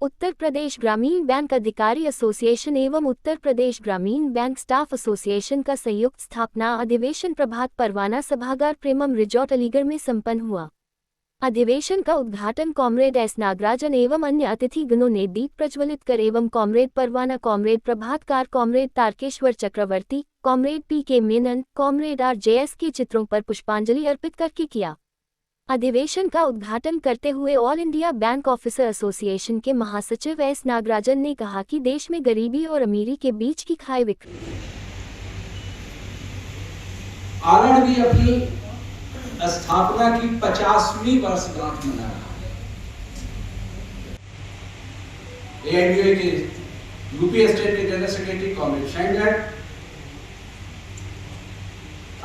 उत्तर प्रदेश ग्रामीण बैंक अधिकारी एसोसिएशन एवं उत्तर प्रदेश ग्रामीण बैंक स्टाफ एसोसिएशन का संयुक्त स्थापना अधिवेशन प्रभात परवाना सभागार प्रेमम रिजॉर्ट अलीगढ़ में संपन्न हुआ। अधिवेशन का उद्घाटन कॉमरेड एस नागराजन एवं अन्य अतिथिगणों ने दीप प्रज्वलित कर एवं कॉमरेड परवाना, कॉमरेड प्रभातकार, कॉमरेड तारकेश्वर चक्रवर्ती, कॉमरेड पी.के. मेनन, कॉमरेड आर.जे.एस. के चित्रों पर पुष्पांजलि अर्पित करके किया। अधिवेशन का उद्घाटन करते हुए all India bank officer association के महासचिव एस नागराजन ने कहा कि देश में गरीबी और अमीरी के बीच की खाई आरण भी अपनी स्थापना की 50वीं वर्षगांठ मना रहा है। एआईडीओए के यूपी स्टेट के जनरल सेक्रेटरी कॉमरेड शेंगर,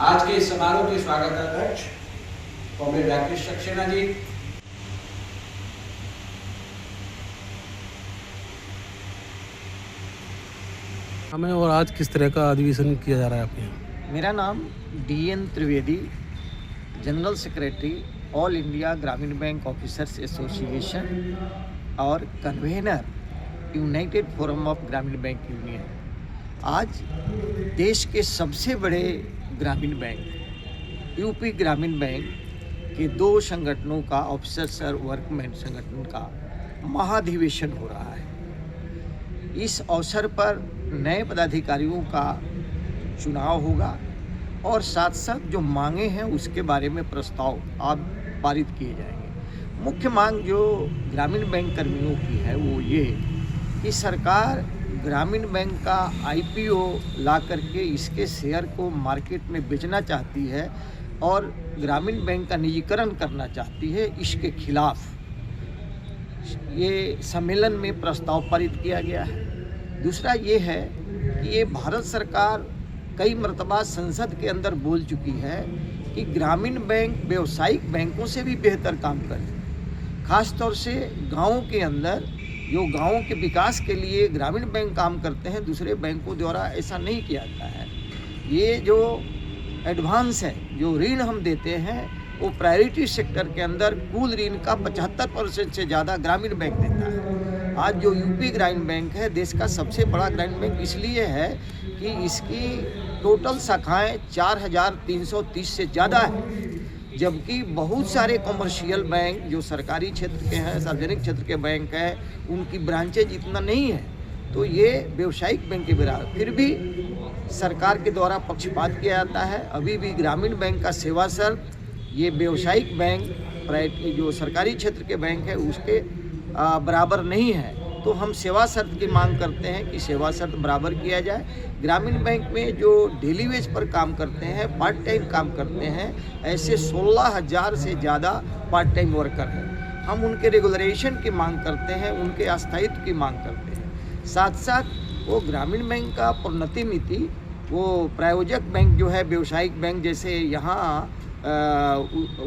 आज के इस समारोह के स्वागताध्यक्ष कॉमरेड राकेश सक्सेना जी, हमें और आज किस तरह का अधिवेशन किया जा रहा है आपके यहाँ? मेरा नाम DN. Trivedi, general secretary all India ग्रामीण बैंक ऑफिसर्स एसोसिएशन और कन्वेनर यूनाइटेड फोरम ऑफ ग्रामीण बैंक यूनियन। आज देश के सबसे बड़े ग्रामीण बैंक यूपी ग्रामीण बैंक के दो संगठनों का, ऑफिसर्स और वर्कमैन संगठन का महाधिवेशन हो रहा है। इस अवसर पर नए पदाधिकारियों का चुनाव होगा और साथ साथ जो मांगे हैं उसके बारे में प्रस्ताव आप पारित किए जाएंगे। मुख्य मांग जो ग्रामीण बैंक कर्मियों की है वो ये कि सरकार ग्रामीण बैंक का आईपीओ ला करके इसके शेयर को मार्केट में बेचना चाहती है और ग्रामीण बैंक का निजीकरण करना चाहती है। इसके खिलाफ ये सम्मेलन में प्रस्ताव पारित किया गया है। दूसरा ये है कि ये भारत सरकार कई मर्तबा संसद के अंदर बोल चुकी है कि ग्रामीण बैंक व्यावसायिक बैंकों से भी बेहतर काम करे। खास तौर से गाँवों के अंदर जो गाँवों के विकास के लिए ग्रामीण बैंक काम करते हैं, दूसरे बैंकों द्वारा ऐसा नहीं किया जाता है। ये जो एडवांस है, जो ऋण हम देते हैं, वो प्रायोरिटी सेक्टर के अंदर कुल ऋण का 75% से ज़्यादा ग्रामीण बैंक देता है। आज जो यूपी ग्रामीण बैंक है देश का सबसे बड़ा ग्रामीण बैंक इसलिए है कि इसकी टोटल शाखाएं 4330 से ज़्यादा है, जबकि बहुत सारे कमर्शियल बैंक जो सरकारी क्षेत्र के हैं, सार्वजनिक क्षेत्र के बैंक हैं, उनकी ब्रांचेज इतना नहीं है। तो ये व्यावसायिक बैंक के बराबर फिर भी सरकार के द्वारा पक्षपात किया जाता है। अभी भी ग्रामीण बैंक का सेवा शर्त ये व्यावसायिक बैंक जो सरकारी क्षेत्र के बैंक है उसके बराबर नहीं है। तो हम सेवा शर्त की मांग करते हैं कि सेवा शर्त बराबर किया जाए। ग्रामीण बैंक में जो डेली वेज पर काम करते हैं, पार्ट टाइम काम करते हैं, ऐसे 16,000 से ज़्यादा पार्ट टाइम वर्कर हैं। हम उनके रेगुलराइजेशन की मांग करते हैं, उनके अस्थायित्व की मांग करते हैं। साथ साथ वो ग्रामीण बैंक का प्रोन्नति नीति, वो प्रायोजक बैंक जो है व्यावसायिक बैंक, जैसे यहाँ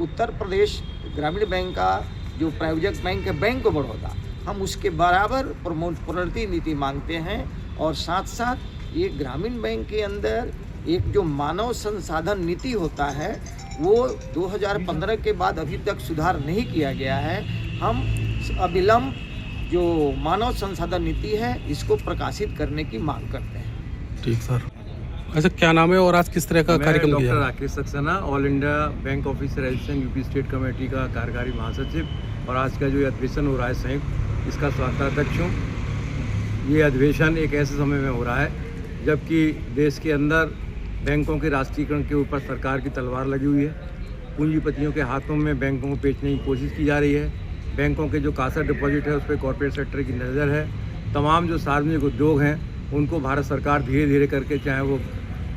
उत्तर प्रदेश ग्रामीण बैंक का जो प्रायोजक बैंक है बैंक ऑफ बड़ौदा, हम उसके बराबर प्रोन्नति नीति मांगते हैं। और साथ साथ ये ग्रामीण बैंक के अंदर एक जो मानव संसाधन नीति होता है वो 2015 के बाद अभी तक सुधार नहीं किया गया है। हम अविलंब जो मानव संसाधन नीति है इसको प्रकाशित करने की मांग करते हैं। ठीक सर। अच्छा, क्या नाम है और आज किस तरह का कार्यक्रम किया? Doctor Rakesh Saxena, all India bank officer association UP state committee का कार्यकारी महासचिव, और आज का जो अधिवेशन हो रहा है संयुक्त, इसका स्वागताध्यक्ष हूँ। ये अधिवेशन एक ऐसे समय में हो रहा है जबकि देश के अंदर बैंकों के राष्ट्रीयकरण के ऊपर सरकार की तलवार लगी हुई है। पूंजीपतियों के हाथों में बैंकों को बेचने की कोशिश की जा रही है। बैंकों के जो कासा डिपॉजिट है उस पर कॉर्पोरेट सेक्टर की नज़र है। तमाम जो सार्वजनिक उद्योग हैं उनको भारत सरकार धीरे धीरे करके, चाहे वो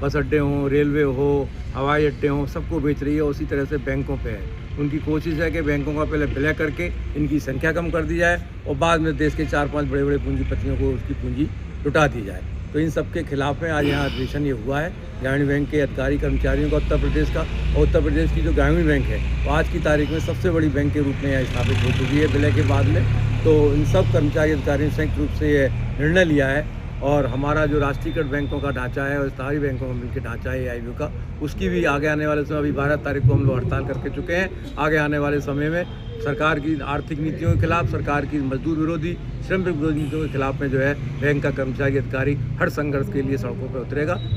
बस अड्डे हों, रेलवे हो, हवाई अड्डे हों, सबको बेच रही है। उसी तरह से बैंकों पे है। उनकी कोशिश है कि बैंकों का पहले विलय करके इनकी संख्या कम कर दी जाए और बाद में देश के 4-5 बड़े बड़े पूंजीपतियों को उसकी पूंजी लुटा दी जाए। तो इन सब के खिलाफ में आज यहाँ अधिवेशन ये हुआ है ग्रामीण बैंक के अधिकारी कर्मचारियों का उत्तर प्रदेश का। और उत्तर प्रदेश की जो ग्रामीण बैंक है वो आज की तारीख में सबसे बड़ी बैंक के रूप में यहाँ स्थापित हो चुकी है विलय के बाद में। तो इन सब कर्मचारी अधिकारियों ने संयुक्त रूप से ये निर्णय लिया है और हमारा जो राष्ट्रीयकृत बैंकों का ढांचा है और स्थानीय बैंकों का मिलकर ढांचा है AIBU का, उसकी भी आगे आने वाले समय, अभी 12 तारीख को हम लोग हड़ताल करके चुके हैं। आगे आने वाले समय में सरकार की आर्थिक नीतियों के खिलाफ, सरकार की मजदूर विरोधी, श्रमिक विरोधी नीतियों के खिलाफ में जो है बैंक का कर्मचारी अधिकारी हर संघर्ष के लिए सड़कों पर उतरेगा।